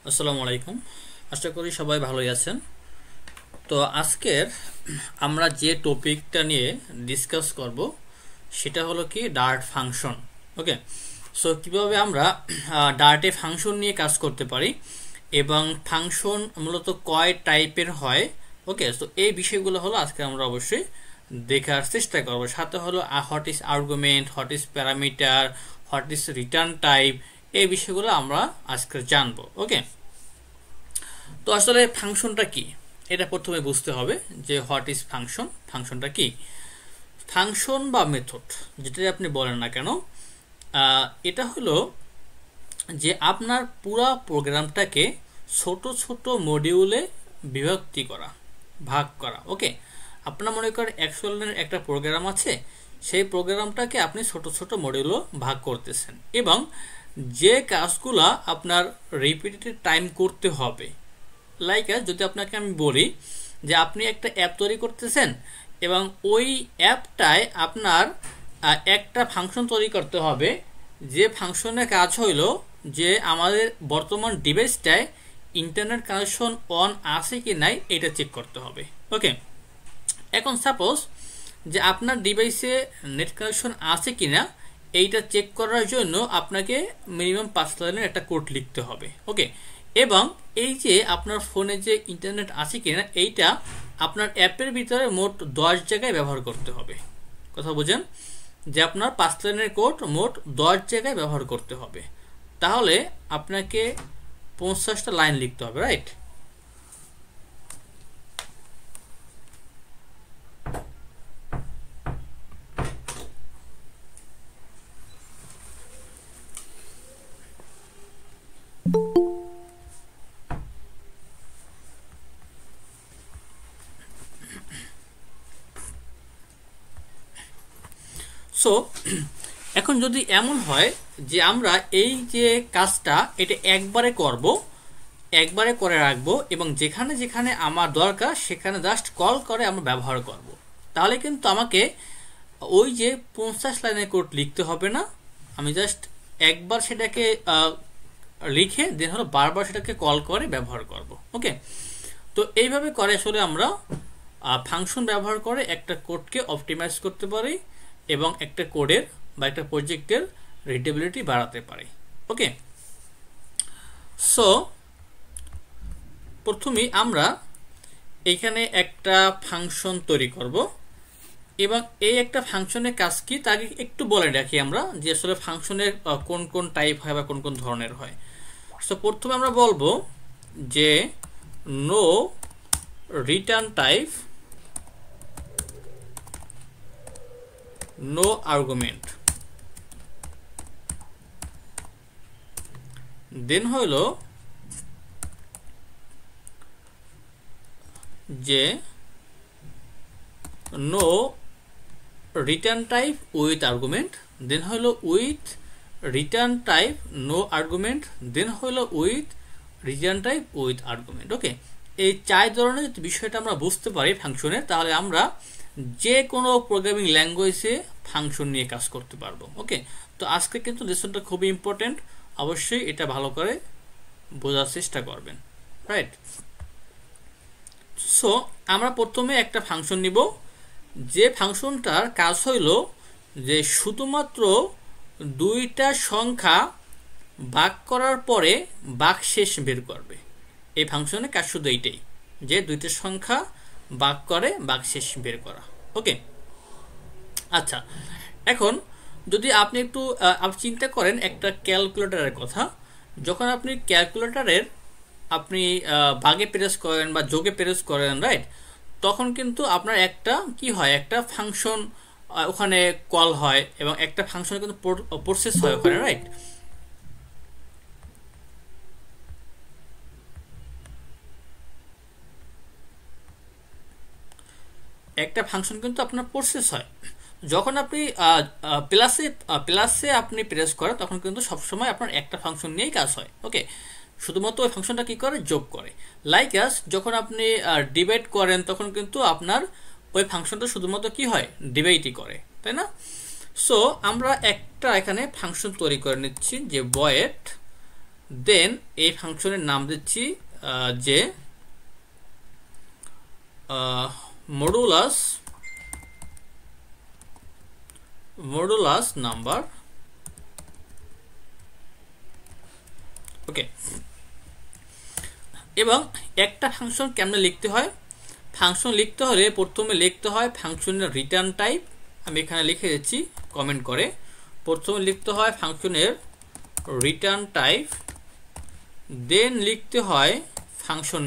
আসসালামু আলাইকুম, আশা করি সবাই ভালোই আছেন। তো আজকের আমরা যে টপিকটা নিয়ে ডিসকাস করব সেটা হলো কি ডার্ট ফাংশন। ওকে, সো কিভাবে আমরা ডার্টে ফাংশন নিয়ে কাজ করতে পারি এবং ফাংশন মূলত কয় টাইপের হয়। ওকে, সো এই বিষয়গুলো হলো আজকে আমরা অবশ্যই দেখার চেষ্টা করব। সাথে হলো what is argument, what is parameter, what is written type, এই বিষয়গুলো আমরা আজকে জানবো। ওকে, তো আসলে ফাংশনটা কি এটা প্রথমে বুঝতে হবে যে হোয়াট ইজ ফাংশন, ফাংশনটা কি। ফাংশন বা মেথড যেটাই আপনি বলেন না কেন, এটা হলো যে আপনার পুরা প্রোগ্রামটাকে ছোট ছোট মডিউলে বিভক্তি করা, ভাগ করা। ওকে, আপনার মনে করেন এক্সেলের একটা প্রোগ্রাম আছে, সেই প্রোগ্রামটাকে আপনি ছোট ছোট মডিউলে ভাগ করতেছেন এবং যে কাজগুলা আপনার রিপিটেড টাইম করতে হবে। লাইক যদি আপনাকে আমি বলি যে আপনি একটা অ্যাপ তৈরি করতেছেন এবং ওই অ্যাপটায় আপনার একটা ফাংশন তৈরি করতে হবে, যে ফাংশনের কাজ হইল যে আমাদের বর্তমান ডিভাইসটায় ইন্টারনেট কানেকশন অন আছে কি নাই এটা চেক করতে হবে। ওকে, এখন সাপোজ যে আপনার ডিভাইসে নেট কানেকশন আছে কিনা এইটা চেক করার জন্য আপনাকে মিনিমাম 5 লাইনের একটা কোড লিখতে হবে। ওকে, এবং এই যে আপনার ফোনে যে ইন্টারনেট আছে কিনা এইটা আপনার অ্যাপের ভিতরে মোট 10 জায়গায় ব্যবহার করতে হবে। কথা বুঝেন যে আপনার 5 লাইনের কোড মোট 10 জায়গায় ব্যবহার করতে হবে, তাহলে আপনাকে 50টা লাইন লিখতে হবে, রাইট? সো এখন যদি এমন হয় যে আমরা এই যে কাজটা এটা একবারে করব, একবারে করে রাখবো এবং যেখানে যেখানে আমার দরকার সেখানে জাস্ট কল করে আমরা ব্যবহার করব, তাহলে কিন্তু আমাকে ওই যে 50 লাইনের কোড লিখতে হবে না। আমি জাস্ট একবার সেটাকে লিখে দেন হলো বারবার সেটাকে কল করে ব্যবহার করব। ওকে, তো এইভাবে করে আসলে আমরা ফাংশন ব্যবহার করে একটা কোডকে অপটিমাইজ করতে পারি এবং একটা কোডের বা একটা প্রজেক্টের রিডেবিলিটি বাড়াতে পারি। ওকে, সো প্রথমেই আমরা এখানে একটা ফাংশন তৈরি করব এবং এই একটা ফাংশনের কাজ কি তাকে একটু বলে রাখি আমরা যে আসলে ফাংশনের কোন কোন টাইপ হয় বা কোন কোন ধরনের হয়। সো প্রথমে আমরা বলবো যে no return type, no argument. Then হইল যে no return type with argument, then হইল with return type no argument, then হইল with return type with argument. Okay, এই 4 ধরনের বিষয়টা আমরা বুঝতে পারি ফাংশনের, তাহলে আমরা যে কোনো প্রোগ্রামিং ল্যাঙ্গুয়েজে ফাংশন নিয়ে কাজ করতে পারবো। ওকে, তো আজকে কিন্তু লেসনটা খুবই ইম্পর্টেন্ট, অবশ্যই এটা ভালো করে বোঝার চেষ্টা করবেন, রাইট? সো আমরা প্রথমে একটা ফাংশন নিব, যে ফাংশনটার কাজ হইল যে শুধুমাত্র 2টা সংখ্যা ভাগ করার পরে ভাগশেষ বের করবে। এই ফাংশনের কাজ শুধু এইটাই যে 2টা সংখ্যা ভাগ করে ভাগশেষ বের করা। ওকে, আচ্ছা, এখন যদি আপনি একটু চিন্তা করেন একটা ক্যালকুলেটরের কথা, যখন আপনি ক্যালকুলেটরের আপনি ভাগে প্রেস করেন বা যোগে প্রেস করেন, রাইট? তখন কিন্তু আপনার একটা কি হয়, একটা ফাংশন ওখানে কল হয় এবং একটা ফাংশন কিন্তু প্রসেস হয় ওখানে, রাইট? একটা ফাংশন কিন্তু আপনার প্রসেস হয় যখন আপনি প্লাসে প্লাসে আপনি প্রেস করেন, তখন কিন্তু সবসময় আপনার একটা ফাংশন নিয়েই কাজ হয়। ওকে, শুধুমাত্র ওই ফাংশনটা কি করে, যোগ করে। লাইক আস যখন আপনি ডিভাইড করেন, তখন কিন্তু আপনার ওই ফাংশনটা শুধুমাত্র কি হয়, ডিভাইডই করে, তাই না? সো আমরা একটা এখানে ফাংশন তৈরি করে নিচ্ছি যে ভয়েড, দেন এই ফাংশনের নাম দিচ্ছি যে মডুলাস নাম্বার। ওকে, এবং একটা ফাংশন কেমনে লিখতে হয়, ফাংশন লিখতে হলে প্রথমে লিখতে হয় ফাংশনের রিটার্ন টাইপ। আমি এখানে লিখে দিচ্ছি কমেন্ট করে। প্রথমে লিখতে হয় ফাংশনের রিটার্ন টাইপ, দেন লিখতে হয় ফাংশন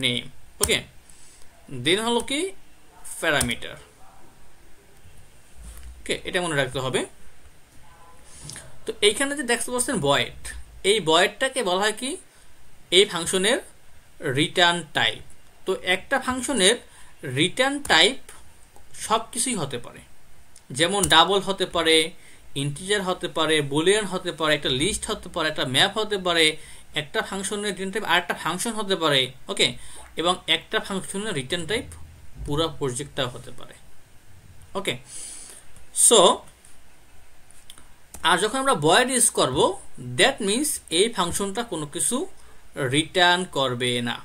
নেম, ওকে, দেন হলো কি প্যারামিটার। ওকে, এটা মনে রাখতে হবে। তো এইখানে যে দেখতে পাচ্ছেন ভয়েড, এই ভয়েডটাকে বলা হয় কি, এই ফাংশনের রিটার্ন টাইপ। তো একটা ফাংশনের রিটার্ন টাইপ সব কিছুই হতে পারে, যেমন ডাবল হতে পারে, ইন্টিজার হতে পারে, বুলিয়ান হতে পারে, একটা লিস্ট হতে পারে, একটা ম্যাপ হতে পারে, একটা ফাংশনের রিটার্ন টাইপ আরেকটা ফাংশন হতে পারে। ওকে, এবং একটা ফাংশনের রিটার্ন টাইপ পুরো প্রজেক্টটাও হতে পারে। ওকে, সো আর যখন আমরা ভয়েড ইউজ করব, দ্যাট মিনস এই ফাংশনটা কোনো কিছু রিটার্ন করবে না।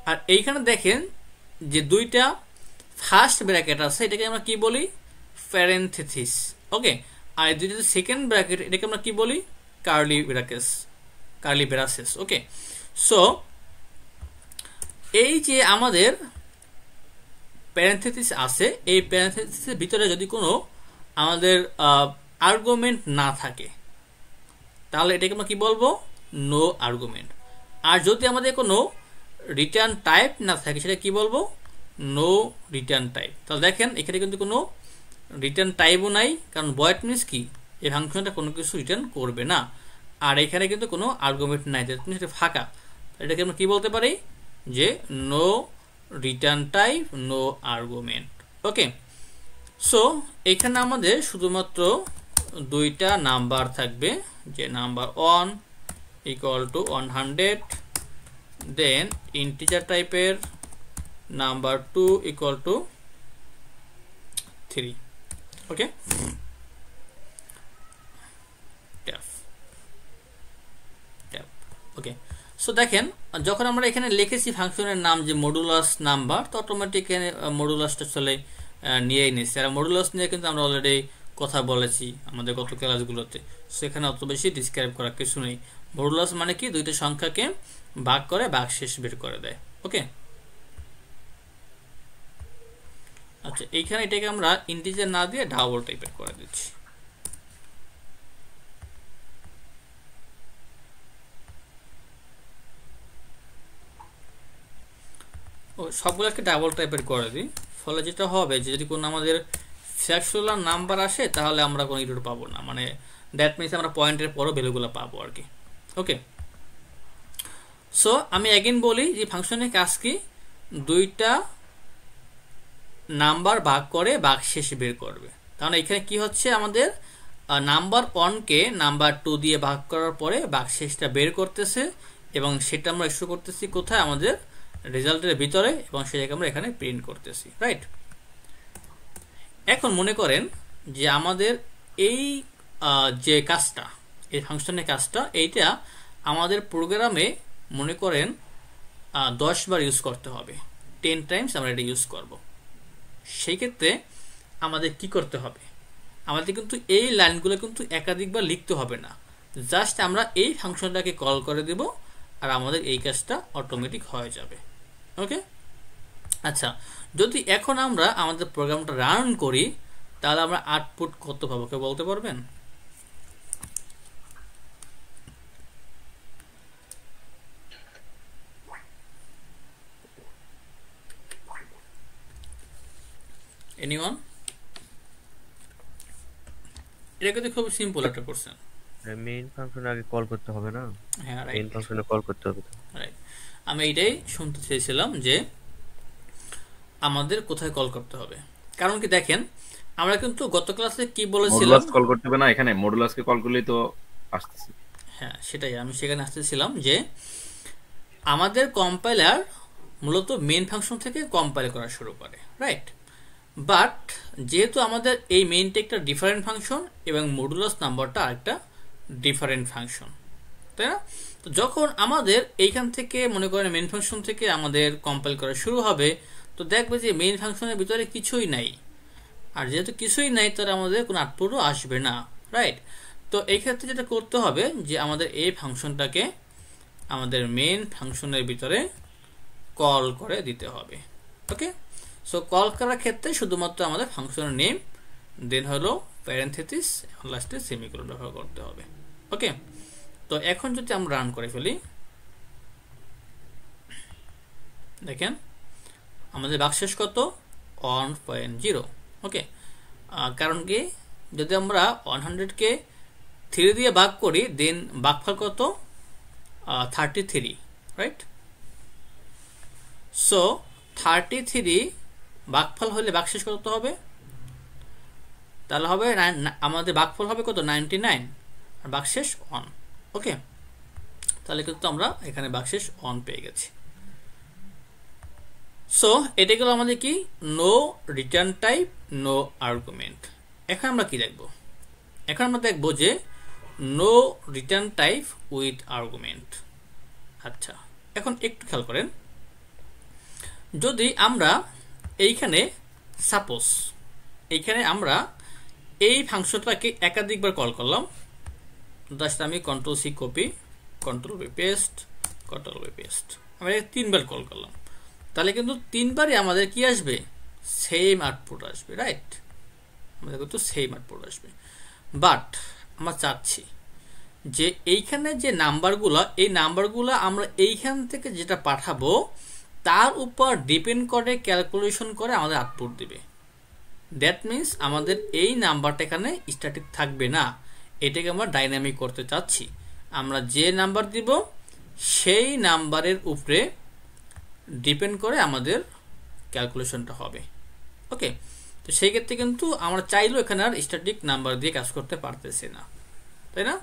আর এইখানে দেখেন যে দুইটা ফার্স্ট ব্র্যাকেট আছে, এটাকে আমরা কি বলি, প্যারেনথেসিস। ওকে, আর দুইটা সেকেন্ড ব্র্যাকেট, এটাকে আমরা কি বলি, কার্লি ব্রাসেস। ওকে, সো এই যে আমাদের প্যারেনথেসিস আছে, এই প্যারেনথেসিসের ভিতরে যদি কোনো আমাদের আর্গুমেন্ট না থাকে, তাহলে এটাকে আমরা কি বলবো, নো আর্গুমেন্ট। আর যদি আমাদের কোনো রিটার্ন টাইপ না থাকে, সেটা কি বলবো, নো রিটার্ন টাইপ। তাহলে দেখেন এখানে কিন্তু কোনো রিটার্ন টাইপও নাই, কারণ ভয়েড মিনস কি, এই ফাংশনটা কোনো কিছু রিটার্ন করবে না। আর এখানে কিন্তু কোনো আর্গুমেন্ট নাই, সেটা ফাঁকা। এটাকে আমরা কি বলতে পারি, যে no return type, no argument. Okay, so এখানে আমাদের শুধুমাত্র দুইটা নাম্বার থাকবে, যে number 1 equal to 100, then integer টাইপের number 2 equal to 3। Okay, okay, so দেখেন যখন আমরা এখানে লিখেছি ফাংশনের নাম যে মডুলাস নাম্বার, তো অটোমেটিক মডুলাসটা চলে নিয়েই নিচ্ছে। আর মডুলাস নিয়ে কিন্তু আমরা অলরেডি কথা বলেছি আমাদের গত ক্লাসগুলোতে, সেখানে অত বেশি ডিসক্রাইব করার কিছু নেই। মডুলাস মানে কি, দুইটা সংখ্যাকে ভাগ করে ভাগশেষ বের করে দেয়। ওকে, আচ্ছা, এইখানে এটাকে আমরা ইন্টিজার না দিয়ে ডাবল টাইপের করে দিচ্ছি। সবগুলোকে ডাবল টাইপের করে দিই, ফলে যেটা হবে যে যদি কোনো আমাদের ফ্র্যাকচুয়াল নাম্বার আসে, তাহলে আমরা কোনো ইরর পাবো না, মানে দ্যাট মিনস আমরা পয়েন্টের পরও ভ্যালুগুলো পাবো আর কি। ওকে, সো আমি অ্যাগেন বলি যে ফাংশনের কাজ কি, দুইটা নাম্বার ভাগ করে ভাগশেষ বের করবে। তাহলে এখানে কি হচ্ছে, আমাদের নাম্বার 1কে নাম্বার 2 দিয়ে ভাগ করার পরে ভাগশেষটা বের করতেছে, এবং সেটা আমরা ইস্যু করতেছি কোথায়, আমাদের রেজাল্টের ভিতরে, এবং সেটাকে আমরা এখানে প্রিন্ট করতেছি, রাইট? এখন মনে করেন যে আমাদের এই যে কাজটা, এই ফাংশনের কাজটা, এইটা আমাদের প্রোগ্রামে মনে করেন 10 বার ইউজ করতে হবে, 10 টাইমস আমরা এটা ইউজ করব। সেই ক্ষেত্রে আমাদের কি করতে হবে, আমাদের কিন্তু এই লাইনগুলো কিন্তু একাধিকবার লিখতে হবে না, জাস্ট আমরা এই ফাংশনটাকে কল করে দেব, আর আমাদের এই কাজটা অটোমেটিক হয়ে যাবে। ওকে, আচ্ছা, যদি এখন আমরা আমাদের প্রোগ্রামটা রান করি, তাহলে আমরা আউটপুট কত পাবো, কেউ বলতে পারবেন? এনিওয়ান? এটা কিন্তু খুব সিম্পল একটা কোশ্চেন। মেইন ফাংশন আগে কল করতে হবে না? হ্যাঁ, মেইন রাইট ফাংশনে কল করতে হবে তো। রাইট। আমি এইটাই শুনতে চেয়েছিলাম যে আমাদের কোথায় কল করতে হবে। কারণ কি দেখেন, আমরা কিন্তু গত ক্লাসে কি বলেছিলাম, মডুলাস কল করতে হবে না, এখানে মডুলাসকে কল করলেই তো আসতেছে। হ্যাঁ সেটাই আমি সেখানে আসতেছিলাম যে আমাদের কম্পাইলার মূলত মেইন ফাংশন থেকে কম্পাইল করা শুরু করে, রাইট? বাট যেহেতু আমাদের এই মেইনটা একটা ডিফারেন্ট ফাংশন এবং মডুলাস নাম্বারটা আরেকটা ডিফারেন্ট ফাংশন, তাই না? তো যখন আমাদের এইখান থেকে মনে করেন মেইন ফাংশন থেকে আমাদের কম্পাইল করা শুরু হবে, তো দেখবে যে মেইন ফাংশনের ভিতরে কিছুই নাই। আর যেহেতু কিছুই নাই, তাহলে আমাদের কোনো আউটপুটও আসবে না, রাইট? তো এই ক্ষেত্রে যেটা করতে হবে যে আমাদের এই ফাংশনটাকে আমাদের মেইন ফাংশনের ভিতরে কল করে দিতে হবে। ওকে, সো কল করার ক্ষেত্রে শুধুমাত্র আমাদের ফাংশনের নেম, দেন হলো প্যারেনথেসিস, লাস্টে সেমিকোলন ব্যবহার করতে হবে। ওকে, তো এখন যদি আমরা রান করে ফেলি, দেখেন আমাদের ভাগশেষ কত? 1.0। ওকে, কারণ কি যদি আমরা 100কে 3 দিয়ে ভাগ করি, দেন ভাগফল কত? 33, রাইট? সো 33 ভাগফল হলে ভাগশেষ কত হবে? তাহলে হবে আমাদের ভাগফল হবে কত? 99, আর ভাগশেষ 1। ওকে, তাহলে কিন্তু আমরা এখানে ভাগশেষ 1 পেয়ে গেছি। সো এটা গেল আমাদের কি? No return type, no argument. এখন আমরা কি দেখব? এখন আমরা দেখব যে no return type with argument. আচ্ছা, এখন একটু খেয়াল করেন, যদি আমরা এইখানে সাপোজ এইখানে আমরা এই ফাংশনটাকে একাধিকবার কল করলাম, জাস্ট আমি control C copy, control V paste, control V paste, আমরা 3বার কল করলাম, তাহলে কিন্তু 3বারই আমাদের কি আসবে? সেম আউটপুট আসবে, রাইট? আমাদের কিন্তু সেম আউটপুট আসবে। বাট আমরা চাচ্ছি যে এইখানে যে নাম্বারগুলো, এই নাম্বারগুলো আমরা এইখান থেকে যেটা পাঠাবো তার উপর ডিপেন্ড করে ক্যালকুলেশন করে আমাদের আউটপুট দিবে। দ্যাট মিনস আমাদের এই নাম্বারটা এখানে স্ট্যাটিক থাকবে না, এটাকে আমরা ডাইনামিক করতে চাচ্ছি। আমরা যে নাম্বার দিব সেই নাম্বারের উপরে ডিপেন্ড করে আমাদের ক্যালকুলেশনটা হবে। ওকে, তো সেই ক্ষেত্রে কিন্তু আমরা চাইলেও এখানে আর স্ট্যাটিক নাম্বার দিয়ে কাজ করতে পারতেছি না, তাই না?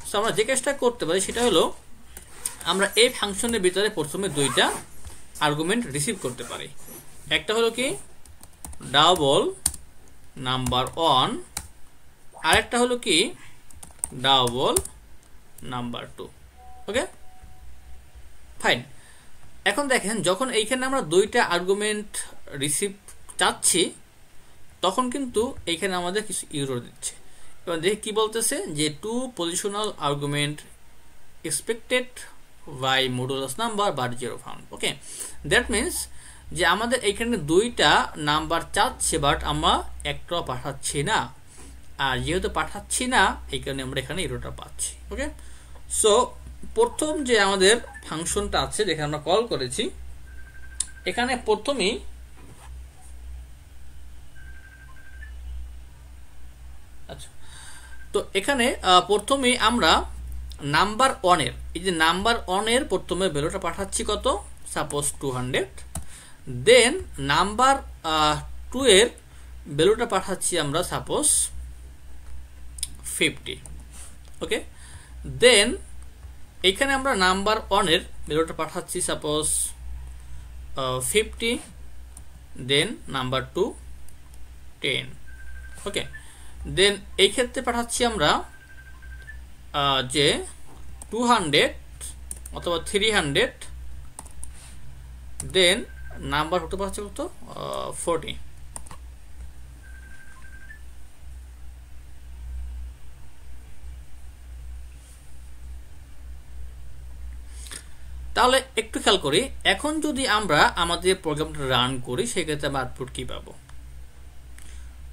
তো আমরা যে কাজটা করতে পারি সেটা হলো আমরা এই ফাংশনের ভিতরে প্রথমে 2টা আর্গুমেন্ট রিসিভ করতে পারি। একটা হলো কি ডাবল নাম্বার 1, আরেকটা হলো কি ডাবল নাম্বার 2। ওকে, ফাইন। এখন দেখেন যখন এইখানে আমরা 2টা আর্গুমেন্ট রিসিভ চাচ্ছি, তখন কিন্তু এইখানে আমাদের কিছু ইরর দিচ্ছে। এবার দেখি কি বলতেছে যে 2 positional argument expected by modulus number but 0 found. Okay, that means যে আমাদের এইখানে 2টা নাম্বার চাচ্ছে, বাট আমরা একটাও পাঠাচ্ছি না। আর যেহেতু পাঠাচ্ছি না, এই কারণে আমরা এখানে ইররটা পাচ্ছি। ওকে, সো প্রথম যে আমাদের ফাংশনটা আছে যেখানে আমরা কল করেছি, এখানে প্রথমেই আচ্ছা, তো এখানে প্রথমেই আমরা নাম্বার 1 এর, এই যে নাম্বার 1 এর প্রথমে ভ্যালুটা পাঠাচ্ছি কত? সাপোজ 200। দেন নাম্বার 2 এর ভ্যালুটা পাঠাচ্ছি আমরা সাপোজ 50। ওকে, দেন এখানে আমরা নাম্বার 1 এর ভ্যালুটা পাঠাচ্ছি সাপোজ 50, দেন নাম্বার 2 10। ওকে, দেন এই ক্ষেত্রে পাঠাচ্ছি আমরা যে 200 অথবা 300, দেন নাম্বার হতে পারছে কত? 40। তাহলে একটু খেয়াল করি, এখন যদি আমরা আমাদের প্রোগ্রামটা রান করি, সেক্ষেত্রে আমরা আউটপুট কি পাবো?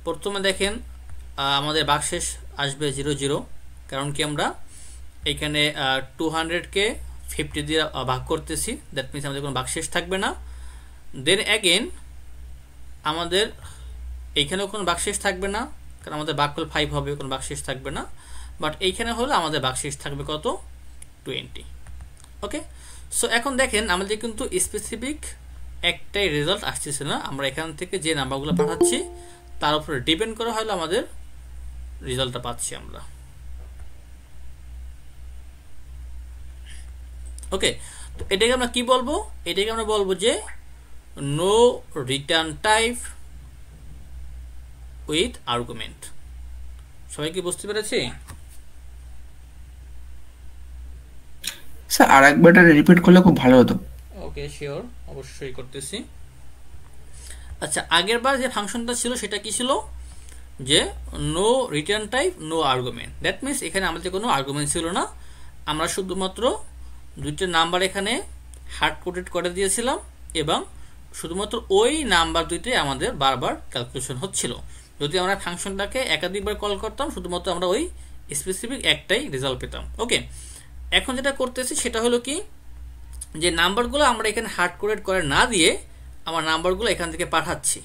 প্রথমে দেখেন আমাদের ভাগশেষ আসবে 00, কারণ কি আমরা এখানে 200কে 50 দিয়ে ভাগ করতেছি, দ্যাট মিনস আমাদের কোনো ভাগশেষ থাকবে না। দেন অ্যাগেন আমাদের এইখানেও কোনো ভাগশেষ থাকবে না, কারণ আমাদের ভাগফল 5 হবে, কোনো ভাগশেষ থাকবে না। বাট এইখানে হলো আমাদের ভাগশেষ থাকবে কত, 20। ওকে, সো এখন দেখেন আমাদের কিন্তু স্পেসিফিক একটাই রেজাল্ট আসতেছে না, আমরা এখান থেকে যে নাম্বারগুলো পাঠাচ্ছি তার উপরে ডিপেন্ড করা হলো আমাদের রেজাল্টটা পাচ্ছি আমরা। ওকে, তো এটাকে আমরা কি বলবো, এটাকে আমরা বলবো যে no return type with argument. সবাই কি বুঝতে পেরেছি? স্যার আরেকবার রিপিট করলে খুব ভালো হতো। ওকে, শিওর, অবশ্যই করতেছি। আচ্ছা, আগের বার যে ফাংশনটা ছিল সেটা কি ছিল, যে no return type no argument. That means এখানে আমাদের কোনো আর্গুমেন্ট ছিল না, আমরা শুধুমাত্র দুইটা নাম্বার এখানে হার্ড কোডেড করে দিয়েছিলাম এবং শুধুমাত্র ওই নাম্বার দুইটাই আমাদের বারবার ক্যালকুলেশন হচ্ছিল। যদি আমরা ফাংশনটাকে একাধিকবার কল করতাম শুধুমাত্র আমরা ওই স্পেসিফিক একটাই রেজাল্ট পেতাম। ওকে, এখন যেটা করতেছি সেটা হলো কি, যে নাম্বারগুলো আমরা এখানে হার্ড কোডেড করে না দিয়ে আমার নাম্বারগুলো এখান থেকে পাঠাচ্ছি,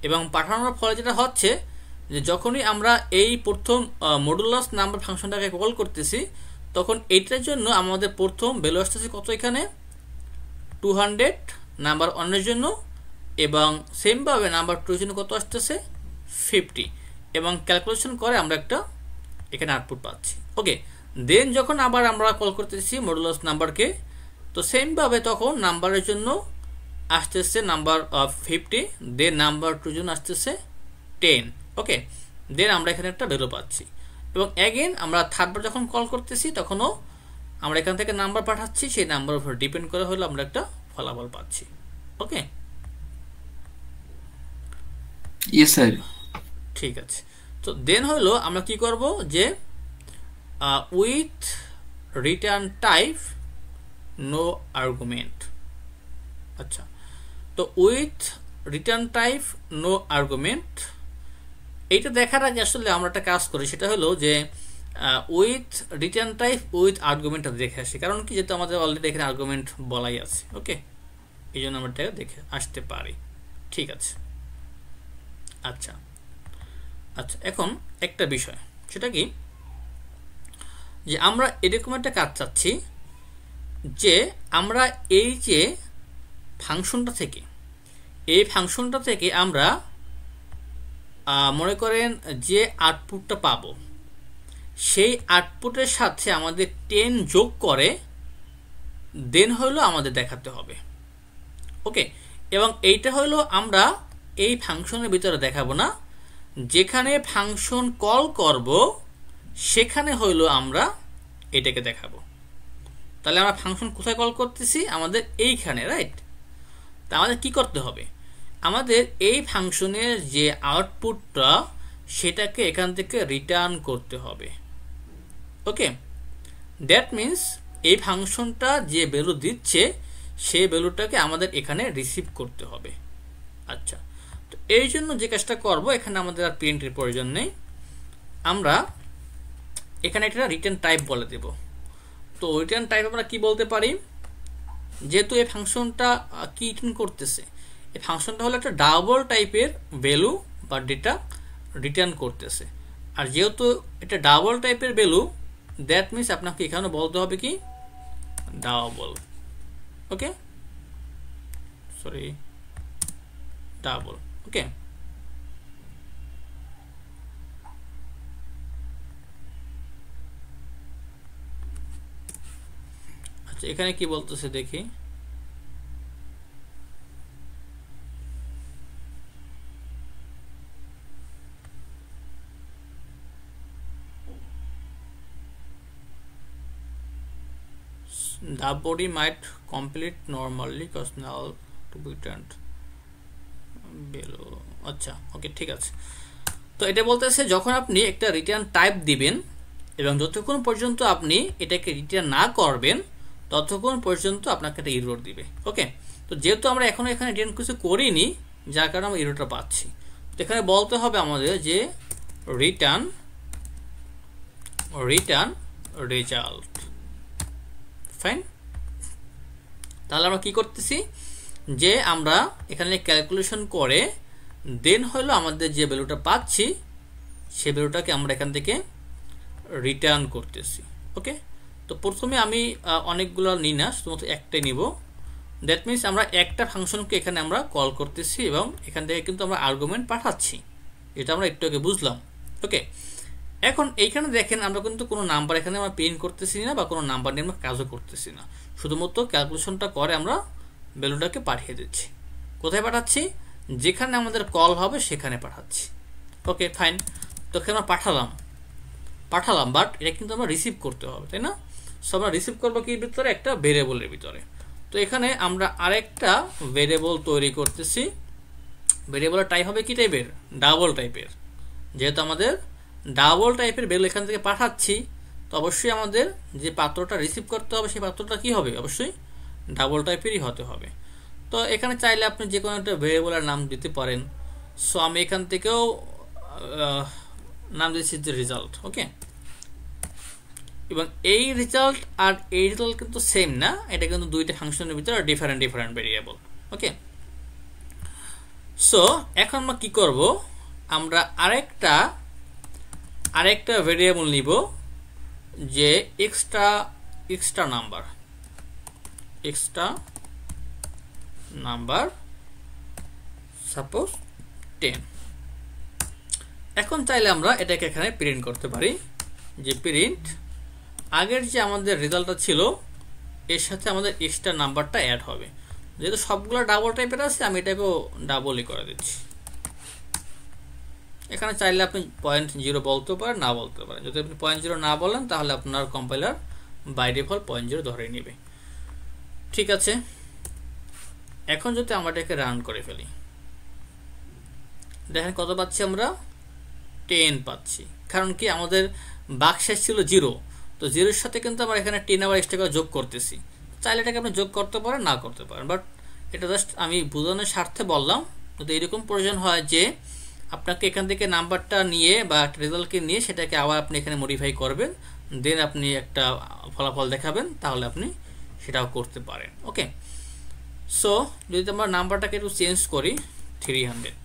এবং পাঠানোর ফলে যেটা হচ্ছে যে যখনই আমরা এই প্রথম মডুলাস নাম্বার ফাংশনটাকে কল করতেছি তখন এইটার জন্য আমাদের প্রথম ভ্যালু আসতেছে কত, এখানে 200 নাম্বার 1 এর জন্য, এবং সেমভাবে নাম্বার 2 এর জন্য কত আসতেছে 50, এবং ক্যালকুলেশন করে আমরা একটা এখানে আউটপুট পাচ্ছি। ওকে, দেন যখন আবার আমরা কল করতেছি মডুলাস নাম্বারকে, তো সেমভাবে তখন নাম্বারের জন্য আসতেছে নাম্বার 50, দেন নাম্বার 2 এর জন্য আসতেছে 10। ওকে, দেন আমরা এখানে একটা ভ্যালু পাচ্ছি, এবং অ্যাগেন আমরা থার্ডবার যখন কল করতেছি তখনও আমরা এখান থেকে নাম্বার পাঠাচ্ছি, সেই নাম্বার উপর ডিপেন্ড করে হলে আমরা একটা ফলাফল পাচ্ছি। Okay, yes sir. ঠিক আছে, তো দেন হলো আমরা কি করব, যে with return type no argument. আচ্ছা, তো with return type no argument এইটা দেখার আগে আসলে আমরা একটা কাজ করি, সেটা হলো যে উইথ রিটার্ন টাইপ উইথ আর্গুমেন্টটা দেখে আসি। কারণ কি, যেহেতু আমাদের অলরেডি এখানে আর্গুমেন্ট বলাই আছে। ওকে, এই জন্য আমরা এটা দেখে আসতে পারি। ঠিক আছে, আচ্ছা আচ্ছা, এখন একটা বিষয়, সেটা কি, যে আমরা এরকম একটা কাজ চাচ্ছি যে আমরা এই যে ফাংশনটা থেকে আমরা মনে করেন যে আউটপুটটা পাবো সেই আউটপুটের সাথে আমাদের 10 যোগ করে দেন হলো আমাদের দেখাতে হবে। ওকে, এবং এইটা হলো আমরা এই ফাংশনের ভিতরে দেখাবো না, যেখানে ফাংশন কল করব সেখানে হইলো আমরা এটাকে দেখাবো। তাহলে আমরা ফাংশন কোথায় কল করতেছি, আমাদের এইখানে, রাইট? তা আমাদের কি করতে হবে, আমাদের এই ফাংশনের যে আউটপুটটা সেটাকে এখান থেকে রিটার্ন করতে হবে। ওকে, দ্যাট মিনস এই ফাংশনটা যে ভ্যালু দিচ্ছে সেই ভ্যালুটাকে আমাদের এখানে রিসিভ করতে হবে। আচ্ছা, তো এই জন্য যে কাজটা করব, এখানে আমাদের আর প্রিন্টের প্রয়োজন নেই, আমরা এখানে একটা রিটার্ন টাইপ বলে দেব। তো রিটার্ন টাইপ আমরা কি বলতে পারি, যেহেতু এই ফাংশনটা কি রিটার্ন করতেছে, এই ফাংশনটা হলো একটা ডাবল টাইপের ভ্যালু বা ডেটা রিটার্ন করতেছে, আর যেহেতু এটা ডাবল টাইপের ভ্যালু দ্যাট মিনস আপনাকে এখানে বলতে হবে কি ডাবল। ওকে, সরি, ডাবল। ওকে, আচ্ছা, এখানে কি বলতেছে দেখি, the body might complete normally because null to be returned below। আচ্ছা, ওকে, ঠিক আছে। তো এটা বলতেছে যখন আপনি একটা রিটার্ন টাইপ দিবেন এবং যতক্ষণ পর্যন্ত আপনি এটাকে রিটার্ন না করবেন ততক্ষণ পর্যন্ত আপনাকে একটা এরর দিবে। ওকে, তো যেহেতু আমরা এখনো এখানে রিটার্ন কিছু করিনি যার কারণে আমরা এররটা পাচ্ছি, তো এখানে বলতে হবে আমাদের যে রিটার্ন রেজাল্ট। ফাইন, তাহলে আমরা কি করতেছি, যে আমরা এখানে ক্যালকুলেশন করে দেন হলো আমাদের যে ভ্যালুটা পাচ্ছি সেই ভ্যালুটাকে আমরা এখান থেকে রিটার্ন করতেছি। ওকে, তো প্রথমে আমি অনেকগুলো নিই না, শুধুমাত্র একটাই নিব। দ্যাট মিনস আমরা একটা ফাংশনকে এখানে আমরা কল করতেছি এবং এখান থেকে কিন্তু আমরা আর্গুমেন্ট পাঠাচ্ছি, এটা আমরা একটু আগে বুঝলাম। ওকে, এখন এইখানে দেখেন আমরা কিন্তু কোনো নাম্বার এখানে আমরা প্রিন্ট করতেছি না বা কোনো নাম্বার নিয়ে আমরা কাজও করতেছি না, শুধুমাত্র ক্যালকুলেশনটা করে আমরা ভ্যালুটাকে পাঠিয়ে দিচ্ছি। কোথায় পাঠাচ্ছি? যেখানে আমাদের কল হবে সেখানে পাঠাচ্ছি। ওকে ফাইন, তো এখানে আমরা পাঠালাম বাট এটা কিন্তু আমরা রিসিভ করতে হবে, তাই না? সো আমরা রিসিভ করবো কি ভিতরে? একটা ভেরিয়েবলের ভিতরে। তো এখানে আমরা আরেকটা ভেরিয়েবল তৈরি করতেছি। ভেরিয়েবলের টাইপ হবে কি টাইপের? ডাবল টাইপের। যেহেতু আমাদের ডাবল টাইপের ভ্যালু এখান থেকে পাঠাচ্ছি, তো অবশ্যই আমাদের যে পাত্রটা রিসিভ করতে হবে সেই পাত্রটা কি হবে? অবশ্যই ডাবল টাইপেরই হতে হবে। তো এখানে চাইলে আপনি যে কোনো একটা ভেরিয়েবলের নাম দিতে পারেন। সো আমি এখান থেকেও নাম দিচ্ছি যে রেজাল্ট। ওকে, এবং এই রেজাল্ট আর এই রেজাল্ট কিন্তু সেম না, এটা কিন্তু দুইটা ফাংশনের ভিতরে ডিফারেন্ট ভেরিয়েবল। ওকে, সো এখন আমরা কি করব? আমরা আরেকটা ভেরিয়েবল নিব যে এক্সট্রা নাম্বার সাপোজ 10। এখন চাইলে আমরা এটাকে এখানে প্রিন্ট করতে পারি যে প্রিন্ট আগের যে আমাদের রেজাল্টটা ছিল এর সাথে আমাদের এক্সট্রা নাম্বারটা অ্যাড হবে। যেহেতু সবগুলো ডাবল টাইপের আছে আমি এটাকেও ডাবলই করে দিচ্ছি। এখানে চাইলে আপনি 0.0 বলতে পারেন, না বলতে পারেন। যদি আপনি 0.0 না বলেন তাহলে আপনার কম্পাইলার বাই ডিফল্ট 0.0 ধরে নেবে। ঠিক আছে, এখন যদি আমরা এটাকে রান করে ফেলি, দেখেন কত পাচ্ছি আমরা? 10 পাচ্ছি। কারণ কি আমাদের বাক্সেস ছিল 0, তো 0-এর সাথে কিন্তু আমরা এখানে 10 আবার এক্সট্রা করে যোগ করতেছি। চাইলে এটাকে আপনি যোগ করতে পারেন, না করতে পারেন, বাট এটা জাস্ট আমি বোঝানোর স্বার্থে বললাম। যদি এরকম প্রয়োজন হয় যে আপনাকে এখান থেকে নাম্বারটা নিয়ে বা রেজাল্টকে নিয়ে সেটাকে আবার আপনি এখানে মডিফাই করবেন, দেন আপনি একটা ফলাফল দেখাবেন, তাহলে আপনি সেটাও করতে পারেন। ওকে, সো যদি আমরা নাম্বারটাকে একটু চেঞ্জ করি 300,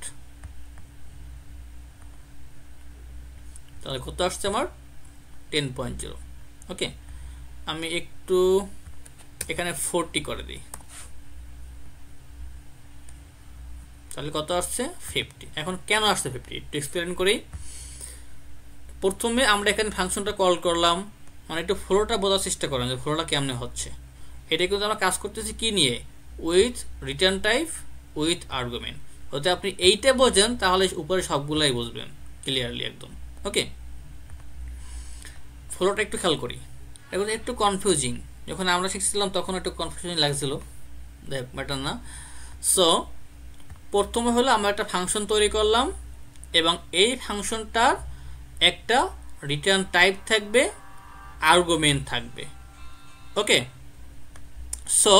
তাহলে কত আসছে আমার? 10.0। ওকে, আমি একটু এখানে 40 করে দিই, তাহলে কত আসছে? 50। এখন কেন আসছে 50 একটু এক্সপ্লেন করি। প্রথমে আমরা এখানে ফাংশনটা কল করলাম, মানে একটু ফ্লোটা বোঝার চেষ্টা করেন যে ফ্লোটা কেমনে হচ্ছে। এটা কিন্তু আমরা কাজ করতেছি কি নিয়ে? With return type with argument. হতে আপনি এইটা বোঝেন তাহলে উপরে সবগুলাই বুঝবেন ক্লিয়ারলি একদম। ওকে, ফ্লোটা একটু খেয়াল করি, এখন একটু কনফিউজিং। যখন আমরা শিখছিলাম তখন একটু কনফিউজিং লাগছিল, দেখ ম্যাটার না। সো প্রথমে হলো আমরা একটা ফাংশন তৈরি করলাম এবং এই ফাংশনটার একটা রিটার্ন টাইপ থাকবে, আর্গুমেন্ট থাকবে। ওকে, সো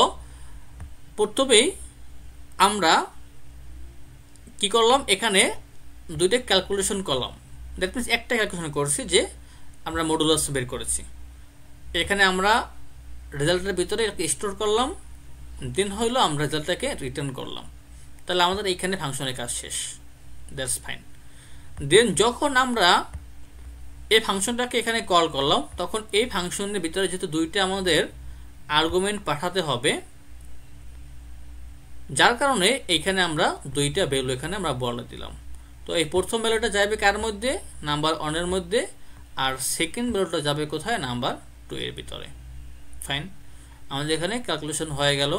প্রথমেই আমরা কি করলাম? এখানে দুইটা ক্যালকুলেশন করলাম। দ্যাট মিনস একটা ক্যালকুলেশন করছি যে আমরা মডুলাস বের করেছি। এখানে আমরা রেজাল্টের ভিতরে স্টোর করলাম, দেন হইলো আমরা রেজাল্টটাকে রিটার্ন করলাম। তাহলে আমাদের এইখানে ফাংশনের কাজ শেষ, দ্যাটস ফাইন। দেন যখন আমরা এই ফাংশনটাকে এখানে কল করলাম তখন এই ফাংশনের ভিতরে যেহেতু দুইটা আমাদের আর্গুমেন্ট পাঠাতে হবে, যার কারণে এইখানে আমরা দুইটা ভ্যালু এখানে আমরা বলে দিলাম। তো এই প্রথম ভ্যালুটা যাবে কার মধ্যে? নাম্বার 1 এর মধ্যে, আর সেকেন্ড ভ্যালুটা যাবে কোথায়? নাম্বার 2 এর ভিতরে। ফাইন, আমাদের এখানে ক্যালকুলেশন হয়ে গেল,